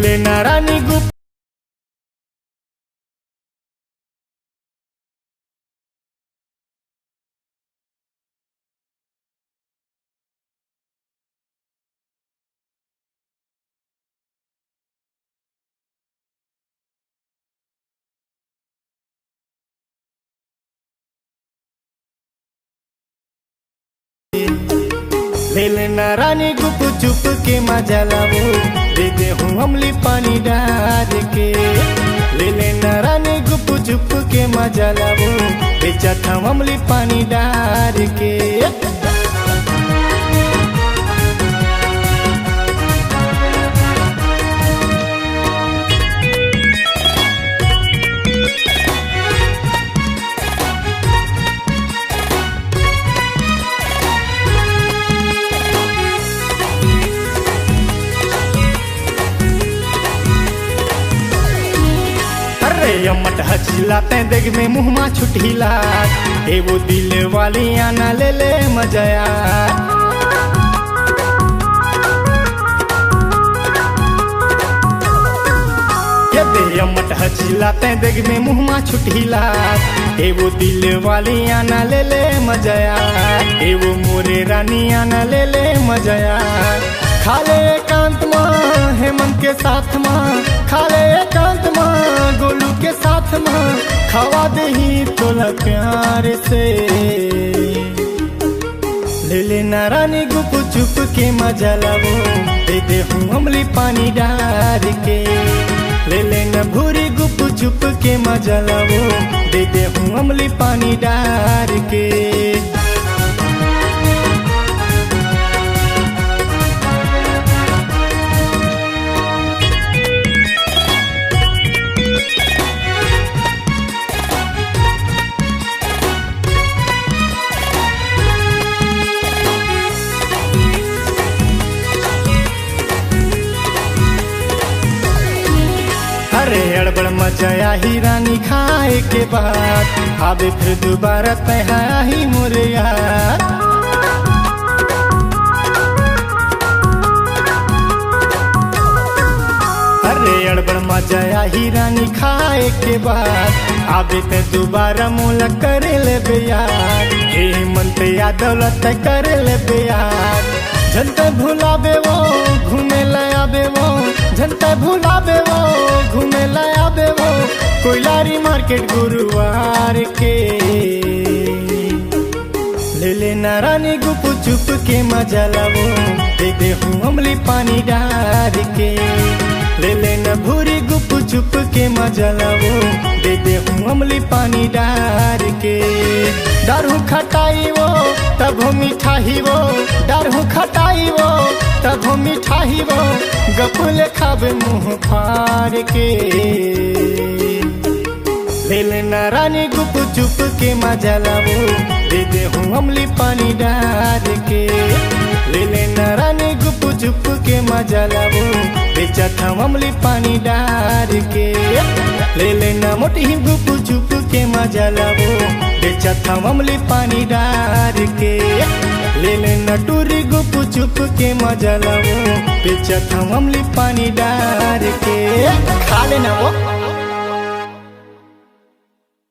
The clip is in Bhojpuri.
लेना रानी गुप ले लेना रानी गुप चुप के मजा लाओ, दे दे हूँ अमली पानी डाल के। ले लेना रानी गुप चुप के मजा लाओ, बेचा था अमली पानी डाल के। यमट हचिलाते देख में मुँह छुटिला, ए वो दिल वाली आना ले ले मजाया। ये दे यमट हचिलाते देख में मुँह छुटिला, ए वो दिल वाली आना ले ले मजाया। ए वो मोरे रानी आना ले ले मजाया। खाले एकांत माँ हेमंत के साथ माँ, खाले एकांत माँ गोलू के साथ माँ, खवा दे ही तोला प्यार से। ले लेना रानी गुप चुप के मजा लाओ, दे दे हूँ अमली पानी डाल के। ले लेना भूरी गुप चुप के मजा लाओ, दे दे हूँ अमली पानी डाल के। अरे अड़बड़ मचाया ही रानी खाए के बाद, आबे फिर दोबारा तहा ही मोरे यार। अरे अड़बड़ मचाया ही रानी खाए के बाद, आबे ते दोबारा मोला करे ले बेयार। हेमंत या दौलत करे ले बेयार। जनता भुलाबे वो घूमे लायाबे वो, जनता भुलाबे वो घूमे लायाबे वो, कोयलारी मार्केट गुरुवार के। ले लेना रानी गुप चुप के मजा लाओ, दे दे हूँ अमली पानी डाल के। ले लेना भूरी गुप चुप के मजा लाओ, दे दे हूँ अमली पानी डाल के। दारू खटाई वो तब हो मिठाई वो, दारू खटाई वो तब हो मिठाई वो, गपुले खाबे मुँह फाड़ के। ले लेना रानी गुप चुप के मजा लाओ, दे दे हूँ अमली पानी डाल के। ले लेना रानी गुप चुप के मजा लाओ, बेचा था अमली पानी डाल के। ले लेना मोटी गुप चुप के मजा लाओ, बेचा था अमली पानी डाल के। ले लेना टूरी गुप चुप के मजा लाओ, बेचा था अमली पानी डाल के। खा लेना वो।